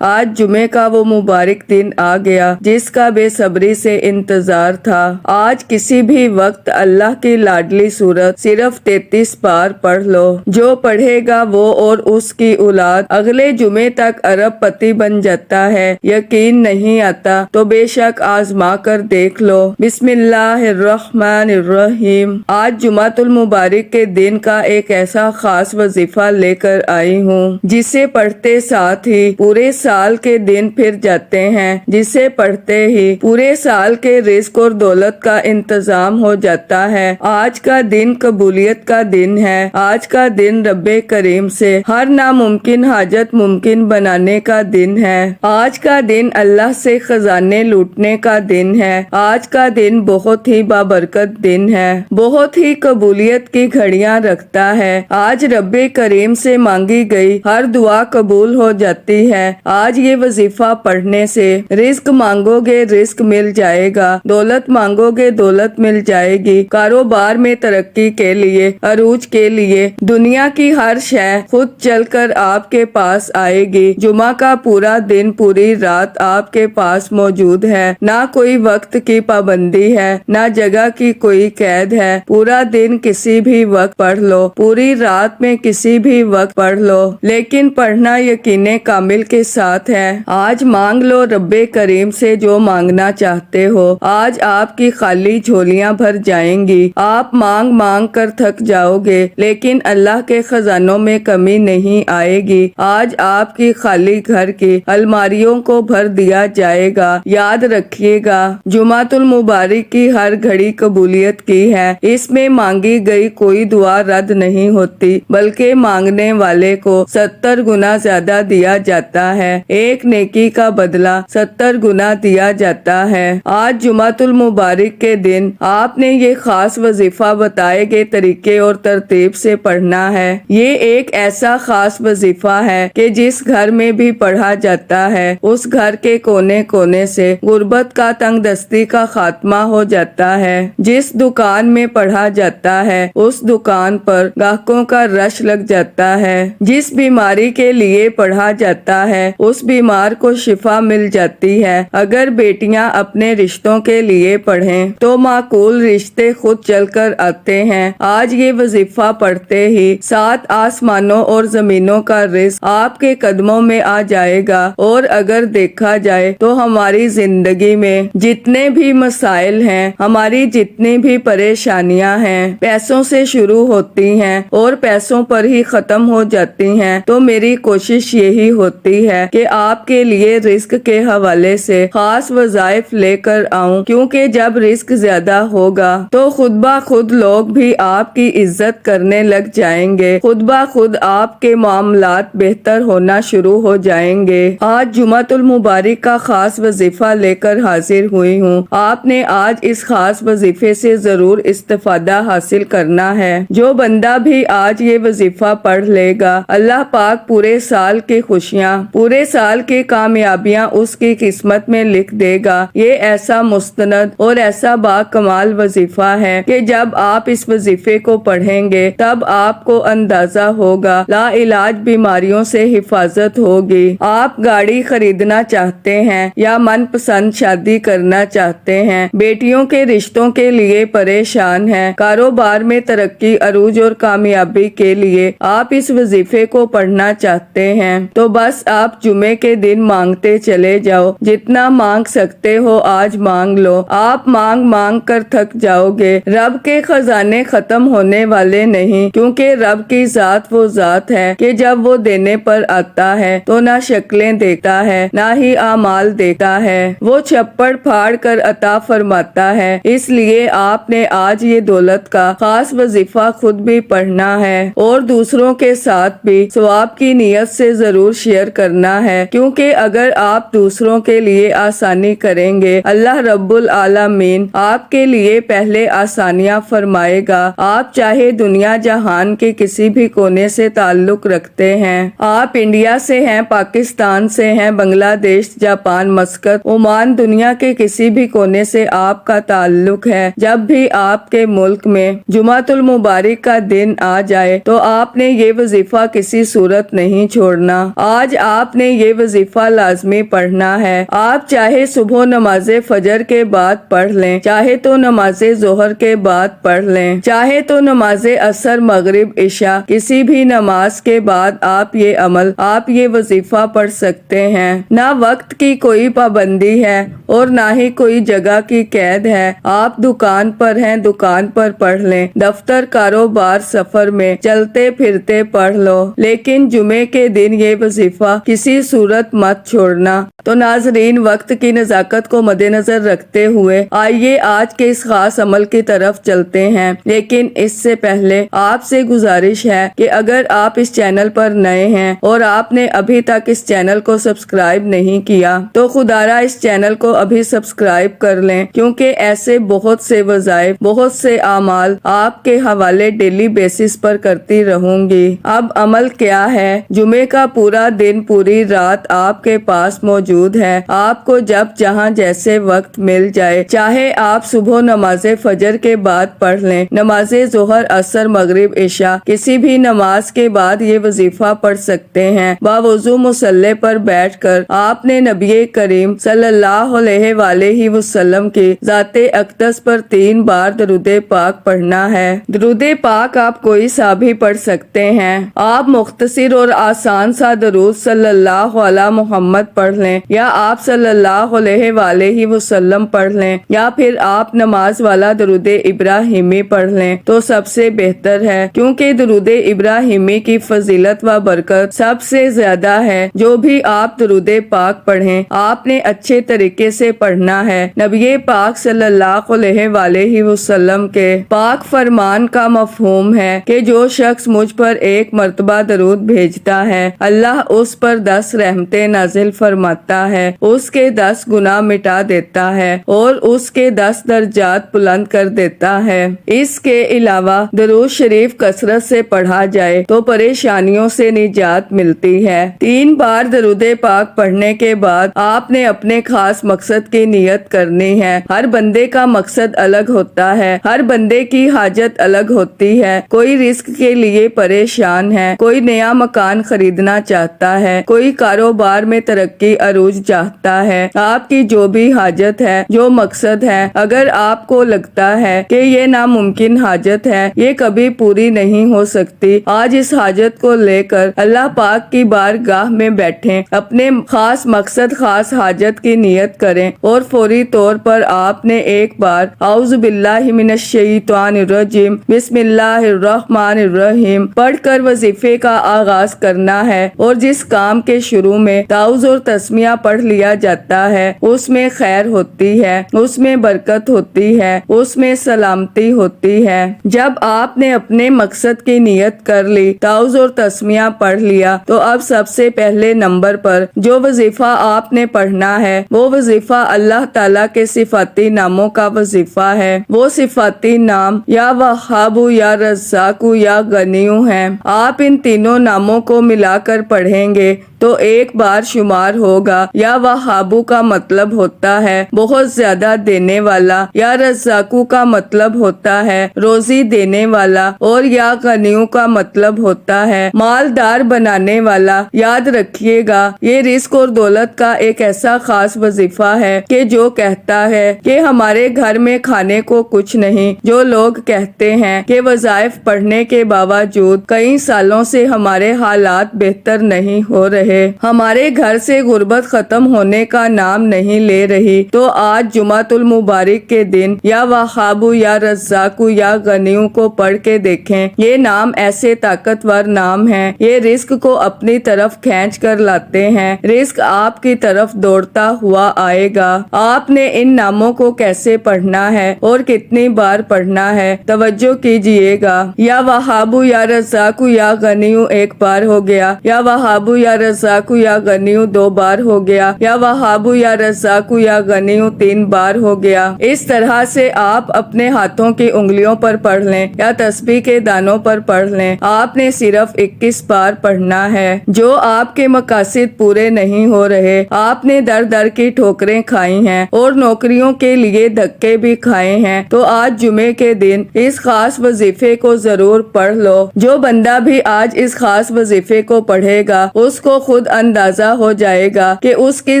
آج جمعے کا وہ مبارک دن آ گیا جس کا بے صبری سے انتظار تھا۔ آج کسی بھی وقت اللہ کی لاڈلی سورت صرف 33 بار پڑھ لو۔ جو پڑھے گا وہ اور اس کی اولاد اگلے جمعے تک ارب پتی بن جاتا ہے۔ یقین نہیں آتا تو بے شک آزما کر دیکھ لو۔ بسم اللہ الرحمن الرحیم۔ آج جمعۃ المبارک کے دن کا ایک ایسا خاص وظیفہ لے کر آئی ہوں جسے پڑھتے ساتھ ہی پورے سال کے دن پھر جاتے ہیں، جسے پڑھتے ہی پورے سال کے رزق اور دولت کا انتظام ہو جاتا ہے۔ آج کا دن قبولیت کا دن ہے۔ آج کا دن رب کریم سے ہر ناممکن حاجت ممکن بنانے کا دن ہے۔ آج کا دن اللہ سے خزانے لوٹنے کا دن ہے۔ آج کا دن بہت ہی بابرکت دن ہے، بہت ہی قبولیت کی گھڑیاں رکھتا ہے۔ آج رب کریم سے مانگی گئی ہر دعا قبول ہو جاتی ہے۔ آج یہ وظیفہ پڑھنے سے رزق مانگو گے رزق مل جائے گا، دولت مانگو گے دولت مل جائے گی، کاروبار میں ترقی کے لیے، عروج کے لیے دنیا کی ہر شے خود چل کر آپ کے پاس آئے گی۔ جمعہ کا پورا دن پوری رات آپ کے پاس موجود ہے، نہ کوئی وقت کی پابندی ہے، نہ جگہ کی کوئی قید ہے۔ پورا دن کسی بھی وقت پڑھ لو، پوری رات میں کسی بھی وقت پڑھ لو، لیکن پڑھنا یقین کامل کے ساتھ ہے۔ آج مانگ لو رب کریم سے جو مانگنا چاہتے ہو۔ آج آپ کی خالی جھولیاں بھر جائیں گی۔ آپ مانگ مانگ کر تھک جاؤ گے لیکن اللہ کے خزانوں میں کمی نہیں آئے گی۔ آج آپ کی خالی گھر کی الماریوں کو بھر دیا جائے گا۔ یاد رکھیے گا، جمعۃ المبارک کی ہر گھڑی قبولیت کی ہے۔ اس میں مانگی گئی کوئی دعا رد نہیں ہوتی بلکہ مانگنے والے کو 70 گنا زیادہ دیا جاتا ہے۔ ایک نیکی کا بدلہ 70 گنا دیا جاتا ہے۔ آج جمعۃ المبارک کے دن آپ نے یہ خاص وظیفہ بتائے گئے طریقے اور ترتیب سے پڑھنا ہے۔ یہ ایک ایسا خاص وظیفہ ہے کہ جس گھر میں بھی پڑھا جاتا ہے اس گھر کے کونے کونے سے غربت کا تنگ دستی کا خاتمہ ہو جاتا ہے۔ جس دکان میں پڑھا جاتا ہے اس دکان پر گاہکوں کا رش لگ جاتا ہے۔ جس بیماری کے لیے پڑھا جاتا ہے اس بیمار کو شفا مل جاتی ہے۔ اگر بیٹیاں اپنے رشتوں کے لیے پڑھیں تو معقول رشتے خود چل کر آتے ہیں۔ آج یہ وظیفہ پڑھتے ہی 7 آسمانوں اور زمینوں کا رزق آپ کے قدموں میں آ جائے گا۔ اور اگر دیکھا جائے تو ہماری زندگی میں جتنے بھی مسائل ہیں، ہماری جتنی بھی پریشانیاں ہیں، پیسوں سے شروع ہوتی ہیں اور پیسوں پر ہی ختم ہو جاتی ہیں۔ تو میری کوشش یہی ہوتی ہے کہ آپ کے لیے رزق کے حوالے سے خاص وظائف لے کر آؤں، کیونکہ جب رزق زیادہ ہوگا تو خود بخود لوگ بھی آپ کی عزت کرنے لگ جائیں گے، خود بخود آپ کے معاملات بہتر ہونا شروع ہو جائیں گے۔ آج جمعۃ المبارک کا خاص وظیفہ لے کر حاضر ہوئی ہوں۔ آپ نے آج اس خاص وظیفے سے ضرور استفادہ حاصل کرنا ہے۔ جو بندہ بھی آج یہ وظیفہ پڑھ لے گا، اللہ پاک پورے سال کی خوشیاں، پورے سال کی کامیابیاں اس کی قسمت میں لکھ دے گا۔ یہ ایسا مستند اور ایسا با کمال وظیفہ ہے کہ جب آپ اس وظیفے کو پڑھیں گے تب آپ کو اندازہ ہوگا لا علاج بیماریوں سے حفاظت ہوگی۔ آپ گاڑی خریدنا چاہتے ہیں یا من پسند شادی کرنا چاہتے ہیں، بیٹیوں کے رشتوں کے لیے پریشان ہیں، کاروبار میں ترقی عروج اور کامیابی کے لیے آپ اس وظیفے کو پڑھنا چاہتے ہیں، تو بس آپ جمعے کے دن مانگتے چلے جاؤ۔ جتنا مانگ سکتے ہو آج مانگ لو۔ آپ مانگ مانگ کر تھک جاؤ گے۔ رب کے خزانے ختم ہونے والے نہیں، کیونکہ رب کی ذات وہ ذات ہے کہ جب وہ دینے پر آتا ہے تو نہ شکلیں دیکھتا ہے نہ ہی اعمال دیکھتا ہے، وہ چھپڑ پھاڑ کر عطا فرماتا ہے۔ اس لیے آپ نے آج یہ دولت کا خاص وظیفہ خود بھی پڑھنا ہے اور دوسروں کے ساتھ بھی ثواب کی نیت سے ضرور شیئر کرنا ہے، کیونکہ اگر آپ دوسروں کے لیے آسانی کریں گے اللہ رب العالمین آپ کے لیے پہلے آسانیاں فرمائے گا۔ آپ چاہے دنیا جہان کے کسی بھی کونے سے تعلق رکھتے ہیں، آپ انڈیا سے ہیں، پاکستان سے ہیں، بنگلہ دیش، جاپان، مسقط، عمان، دنیا کے کسی بھی کونے سے آپ کا تعلق ہے، جب بھی آپ کے ملک میں جمعۃ المبارک کا دن آ جائے تو آپ نے یہ وظیفہ کسی صورت نہیں چھوڑنا۔ آج آپ نے نے یہ وظیفہ لازمی پڑھنا ہے۔ آپ چاہے صبح نماز فجر کے بعد پڑھ لیں، چاہے تو نماز ظہر کے بعد پڑھ لیں، چاہے تو نماز عصر مغرب عشاء کسی بھی نماز کے بعد آپ یہ وظیفہ پڑھ سکتے ہیں۔ نہ وقت کی کوئی پابندی ہے اور نہ ہی کوئی جگہ کی قید ہے۔ آپ دکان پر ہیں، دکان پر پڑھ لیں، دفتر کاروبار سفر میں چلتے پھرتے پڑھ لو، لیکن جمعے کے دن یہ وظیفہ کسی صورت مت چھوڑنا۔ تو ناظرین، وقت کی نزاکت کو مد نظر رکھتے ہوئے آئیے آج کے اس خاص عمل کی طرف چلتے ہیں، لیکن اس سے پہلے آپ سے گزارش ہے کہ اگر آپ اس چینل پر نئے ہیں اور آپ نے ابھی تک اس چینل کو سبسکرائب نہیں کیا تو خدارا اس چینل کو ابھی سبسکرائب کر لیں، کیونکہ ایسے بہت سے وظائف، بہت سے اعمال آپ کے حوالے ڈیلی بیسس پر کرتی رہوں گی۔ اب عمل کیا ہے؟ جمعے کا پورا دن، پوری رات آپ کے پاس موجود ہے۔ آپ کو جب جہاں جیسے وقت مل جائے، چاہے آپ صبح نماز فجر کے بعد پڑھ لیں، نماز ظہر عصر مغرب عشاء کسی بھی نماز کے بعد یہ وظیفہ پڑھ سکتے ہیں۔ باوضو مصلی پر بیٹھ کر آپ نے نبی کریم صلی اللہ علیہ وآلہ وسلم کی ذات اقدس پر 3 بار درود پاک پڑھنا ہے۔ درود پاک آپ کوئی سا بھی پڑھ سکتے ہیں۔ آپ مختصر اور آسان سا درود صلی اللہ علی محمد پڑھ لیں، یا آپ صلی اللہ علیہ وآلہ وسلم پڑھ لیں، یا پھر آپ نماز والا درود ابراہیمی پڑھ لیں تو سب سے بہتر ہے، کیونکہ درود ابراہیمی کی فضیلت و برکت سب سے زیادہ ہے۔ جو بھی آپ درود پاک پڑھیں، آپ نے اچھے طریقے سے پڑھنا ہے۔ نبی پاک صلی اللہ علیہ وآلہ وسلم کے پاک فرمان کا مفہوم ہے کہ جو شخص مجھ پر 1 مرتبہ درود بھیجتا ہے، اللہ اس پر 10 رحمتیں نازل فرماتا ہے، اس کے 10 گناہ مٹا دیتا ہے اور اس کے 10 درجات بلند کر دیتا ہے۔ اس کے علاوہ درود شریف کثرت سے پڑھا جائے تو پریشانیوں سے نجات ملتی ہے۔ 3 بار درود پاک پڑھنے کے بعد آپ نے اپنے خاص مقصد کی نیت کرنی ہے۔ ہر بندے کا مقصد الگ ہوتا ہے، ہر بندے کی حاجت الگ ہوتی ہے۔ کوئی رزق کے لیے پریشان ہے، کوئی نیا مکان خریدنا چاہتا ہے، کوئی کاروبار میں ترقی عروج چاہتا ہے۔ آپ کی جو بھی حاجت ہے، جو مقصد ہے، اگر آپ کو لگتا ہے کہ یہ ناممکن حاجت ہے، یہ کبھی پوری نہیں ہو سکتی، آج اس حاجت کو لے کر اللہ پاک کی بارگاہ میں بیٹھیں، اپنے خاص مقصد، خاص حاجت کی نیت کریں اور فوری طور پر آپ نے ایک بار اعوذ باللہ من الشیطان الرجیم بسم اللہ الرحمن الرحیم پڑھ کر وظیفے کا آغاز کرنا ہے۔ اور جس کام کے شروع میں تعوذ اور تسمیہ پڑھ لیا جاتا ہے، اس میں خیر ہوتی ہے، اس میں برکت ہوتی ہے، اس میں سلامتی ہوتی ہے۔ جب آپ نے اپنے مقصد کی نیت کر لی، تعوذ اور تسمیہ پڑھ لیا، تو اب سب سے پہلے نمبر پر جو وظیفہ آپ نے پڑھنا ہے وہ وظیفہ اللہ تعالیٰ کے صفاتی ناموں کا وظیفہ ہے۔ وہ صفاتی نام یا وہاب، یا رزاق، یا غنی ہیں۔ آپ ان تینوں ناموں کو ملا کر پڑھیں گے تو ایک بار شمار ہوگا۔ یا وہابو کا مطلب ہوتا ہے بہت زیادہ دینے والا، یا رزاقو کا مطلب ہوتا ہے روزی دینے والا، اور یا غنیو کا مطلب ہوتا ہے مالدار بنانے والا۔ یاد رکھیے گا، یہ رزق اور دولت کا ایک ایسا خاص وظیفہ ہے کہ جو کہتا ہے کہ ہمارے گھر میں کھانے کو کچھ نہیں، جو لوگ کہتے ہیں کہ وظائف پڑھنے کے باوجود کئی سالوں سے ہمارے حالات بہتر نہیں ہو رہے، ہمارے گھر سے غربت ختم ہونے کا نام نہیں لے رہی، تو آج جمعۃ المبارک کے دن یا وہاب، یا رزاق، یا غنیو کو پڑھ کے دیکھیں۔ یہ نام ایسے طاقتور نام ہیں، یہ رزق کو اپنی طرف کھینچ کر لاتے ہیں، رزق آپ کی طرف دوڑتا ہوا آئے گا۔ آپ نے ان ناموں کو کیسے پڑھنا ہے اور کتنی بار پڑھنا ہے، توجہ کیجئے گا۔ یا وہاب، یا رزاق، یا غنیو 1 بار ہو گیا، یا وہاب، یا رزاق، یا غنیو 2 بار ہو گیا، یا وہاب، یا رزاق، یا غنیو 3 بار ہو گیا۔ اس طرح سے آپ اپنے ہاتھوں کی انگلیوں پر پڑھ لیں یا تسبیح کے دانوں پر پڑھ لیں۔ آپ نے صرف 21 بار پڑھنا ہے۔ جو آپ کے مقاصد پورے نہیں ہو رہے، آپ نے در در کی ٹھوکریں کھائی ہیں اور نوکریوں کے لیے دھکے بھی کھائے ہیں، تو آج جمعے کے دن اس خاص وظیفے کو ضرور پڑھ لو۔ جو بندہ بھی آج اس خاص وظیفے کو پڑھے گا، اس کو خود اندازہ ہو جائے گا کہ اس کی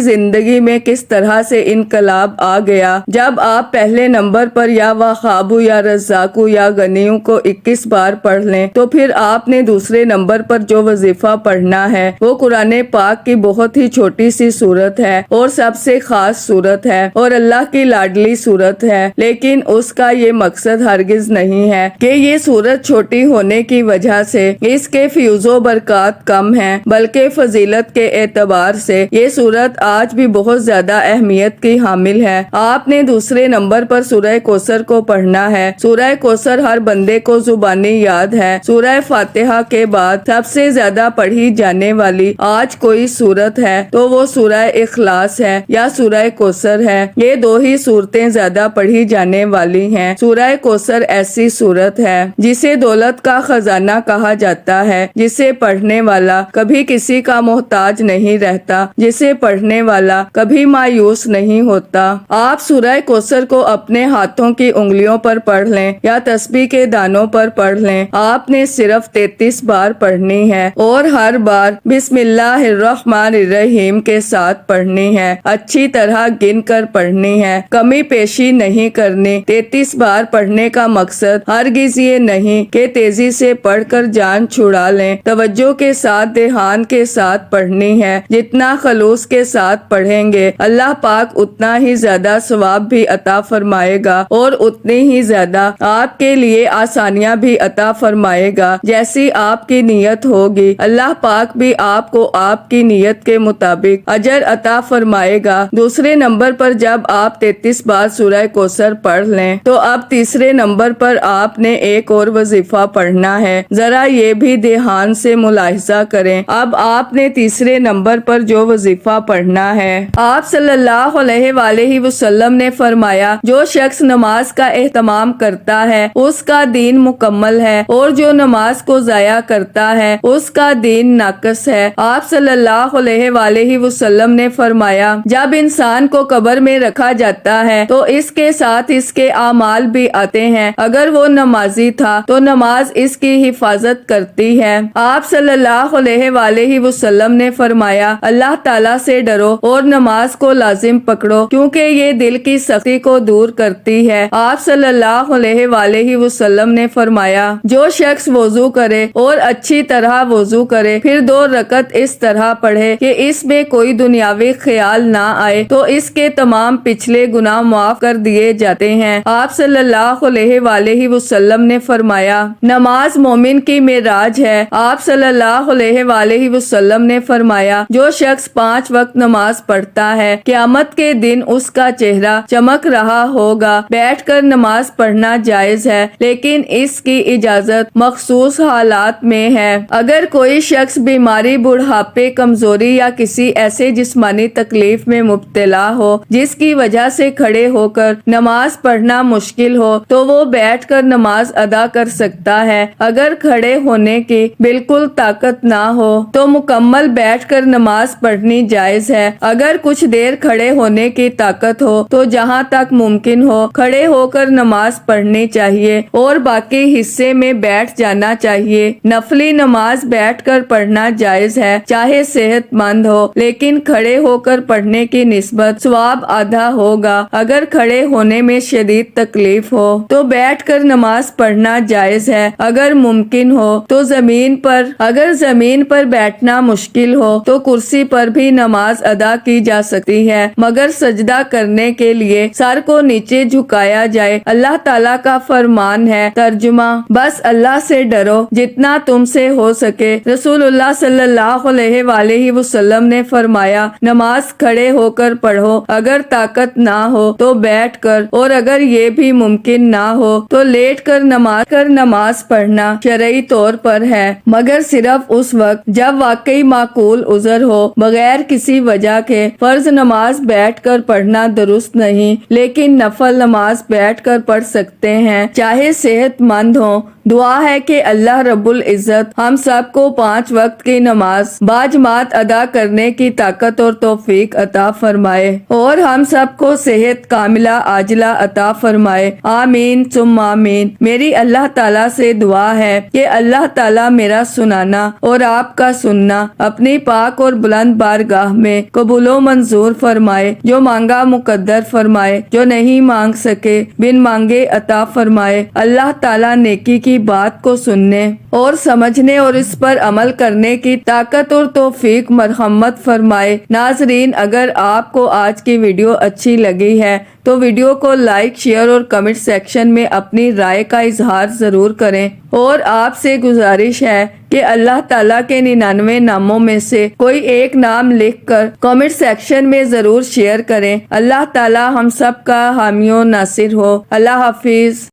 زندگی میں کس طرح سے انقلاب آ گیا۔ جب آپ پہلے نمبر پر یا وہابو یا رزاقو یا غنیوں کو 21 بار پڑھ لیں تو پھر آپ نے دوسرے نمبر پر جو وظیفہ پڑھنا ہے وہ قرآن پاک کی بہت ہی چھوٹی سی سورت ہے اور سب سے خاص سورت ہے اور اللہ کی لاڈلی سورت ہے، لیکن اس کا یہ مقصد ہرگز نہیں ہے کہ یہ سورت چھوٹی ہونے کی وجہ سے اس کے فیوز و برکات کم ہیں، بلکہ فضیلت کے اعتبار سے یہ سورت آج بھی بہت زیادہ اہمیت کی حامل ہے۔ آپ نے دوسرے نمبر پر سورہ کوثر کو پڑھنا ہے۔ سورہ کوثر ہر بندے کو زبانی یاد ہے۔ سورہ فاتحہ کے بعد سب سے زیادہ پڑھی جانے والی آج کوئی سورت ہے تو وہ سورہ اخلاص ہے یا سورہ کوثر ہے۔ یہ دو ہی سورتیں زیادہ پڑھی جانے والی ہیں۔ سورہ کوثر ایسی سورت ہے جسے دولت کا خزانہ کہا جاتا ہے، جسے پڑھنے والا کبھی کسی کا محتاج نہیں رہتا، جسے پڑھنے والا کبھی مایوس نہیں ہوتا۔ آپ سورہ کوثر کو اپنے ہاتھوں کی انگلیوں پر پڑھ لیں یا تسبیح کے دانوں پر پڑھ لیں، آپ نے صرف 33 بار پڑھنی ہے اور ہر بار بسم اللہ الرحمن الرحیم کے ساتھ پڑھنی ہے، اچھی طرح گن کر پڑھنی ہے، کمی پیشی نہیں کرنی۔ 33 بار پڑھنے کا مقصد ہرگز یہ نہیں کہ تیزی سے پڑھ کر جان چھڑا لیں، توجہ کے ساتھ دھیان کے ساتھ پڑھنی ہے۔ جتنا خلوص کے ساتھ پڑھیں گے اللہ پاک اتنا ہی زیادہ ثواب بھی عطا فرمائے گا اور اتنی ہی زیادہ آپ کے لیے آسانیاں بھی عطا فرمائے گا۔ جیسی آپ کی نیت ہوگی اللہ پاک بھی آپ کو آپ کی نیت کے مطابق اجر عطا فرمائے گا۔ دوسرے نمبر پر جب آپ 33 بار سورہ کوثر پڑھ لیں تو اب تیسرے نمبر پر آپ نے ایک اور وظیفہ پڑھنا ہے۔ ذرا یہ بھی دھیان سے ملاحظہ کریں۔ اب آپ نے تیسرے نمبر پر جو وظیفہ پڑھنا ہے، آپ صلی اللہ علیہ وآلہ وسلم نے فرمایا جو شخص نماز کا اہتمام کرتا ہے اس کا دین مکمل ہے اور جو نماز کو ضائع کرتا ہے اس کا دین ناقص ہے۔ آپ صلی اللہ علیہ وآلہ وسلم نے فرمایا جب انسان کو قبر میں رکھا جاتا ہے تو اس کے ساتھ اس کے اعمال بھی آتے ہیں، اگر وہ نمازی تھا تو نماز اس کی حفاظت کرتی ہے۔ آپ صلی اللہ علیہ وآلہ وسلم نے فرمایا اللہ تعالیٰ سے ڈرو اور نماز کو لازم پکڑو کیونکہ یہ دل کی سختی کو دور کرتی ہے۔ آپ صلی اللہ علیہ وآلہ وسلم نے فرمایا جو شخص وضو کرے اور اچھی طرح وضو کرے پھر 2 رکعت اس طرح پڑھے کہ اس میں کوئی دنیاوی خیال نہ آئے تو اس کے تمام پچھلے گناہ معاف کر دیے جاتے ہیں۔ آپ صلی اللہ علیہ وآلہ وسلم نے فرمایا نماز مومن کی معراج ہے۔ آپ صلی اللہ علیہ وآلہ وسلم نے فرمایا جو شخص 5 وقت نماز پڑھتا ہے قیامت کے دن اس کا چہرہ چمک رہا ہوگا۔ بیٹھ کر نماز پڑھنا جائز ہے لیکن اس کی اجازت مخصوص حالات میں ہے۔ اگر کوئی شخص بیماری، بڑھاپے، کمزوری یا کسی ایسے جسمانی تکلیف میں مبتلا ہو جس کی وجہ سے کھڑے ہو کر نماز پڑھنا مشکل ہو تو وہ بیٹھ کر نماز ادا کر سکتا ہے۔ اگر کھڑے ہونے کی بالکل طاقت نہ ہو تو مکمل بیٹھ کر نماز پڑھنی جائز ہے۔ اگر کچھ دیر کھڑے ہونے کی طاقت ہو تو جہاں تک ممکن ہو کھڑے ہو کر نماز پڑھنی چاہیے اور باقی حصے میں بیٹھ جانا چاہیے۔ نفلی نماز بیٹھ کر پڑھنا جائز ہے چاہے صحت مند ہو، لیکن کھڑے ہو کر پڑھنے کی نسبت ثواب آدھا ہوگا۔ اگر کھڑے ہونے میں شدید تکلیف ہو تو بیٹھ کر نماز پڑھنا جائز ہے اگر ممکن ہو تو زمین پر، اگر زمین پر بیٹھنا مشکل ہو تو کرسی پر بھی نماز ادا کی جا سکتی ہے مگر سجدہ کرنے کے لیے سر کو نیچے جھکایا جائے۔ اللہ تعالیٰ کا فرمان ہے، ترجمہ بس اللہ سے ڈرو جتنا تم سے ہو سکے۔ رسول اللہ صلی اللہ علیہ وآلہ وسلم نے فرمایا نماز کھڑے ہو کر پڑھو، اگر طاقت نہ ہو تو بیٹھ کر اور اگر یہ بھی ممکن نہ ہو تو لیٹ کر نماز پڑھنا شرعی طور پر ہے مگر صرف اس وقت جب واقعی معقول عذر ہو۔ بغیر کسی وجہ کے فرض نماز بیٹھ کر پڑھنا درست نہیں، لیکن نفل نماز بیٹھ کر پڑھ سکتے ہیں چاہے صحت مند ہو۔ دعا ہے کہ اللہ رب العزت ہم سب کو 5 وقت کی نماز باجماعت ادا کرنے کی طاقت اور توفیق عطا فرمائے اور ہم سب کو صحت کاملہ عاجلہ عطا فرمائے، آمین ثم آمین۔ میری اللہ تعالیٰ سے دعا ہے کہ اللہ تعالیٰ میرا سنانا اور آپ کا سننا اپنی پاک اور بلند بارگاہ میں قبول و منظور فرمائے، جو مانگا مقدر فرمائے، جو نہیں مانگ سکے بن مانگے عطا فرمائے۔ اللہ تعالیٰ نیکی کی بات کو سننے اور سمجھنے اور اس پر عمل کرنے کی طاقت اور توفیق مرحمت فرمائے۔ ناظرین، اگر آپ کو آج کی ویڈیو اچھی لگی ہے تو ویڈیو کو لائک، شیئر اور کمنٹ سیکشن میں اپنی رائے کا اظہار ضرور کریں، اور آپ سے گزارش ہے کہ اللہ تعالیٰ کے 99 ناموں میں سے کوئی ایک نام لکھ کر کمنٹ سیکشن میں ضرور شیئر کریں۔ اللہ تعالیٰ ہم سب کا حامی و ناصر ہو۔ اللہ حافظ۔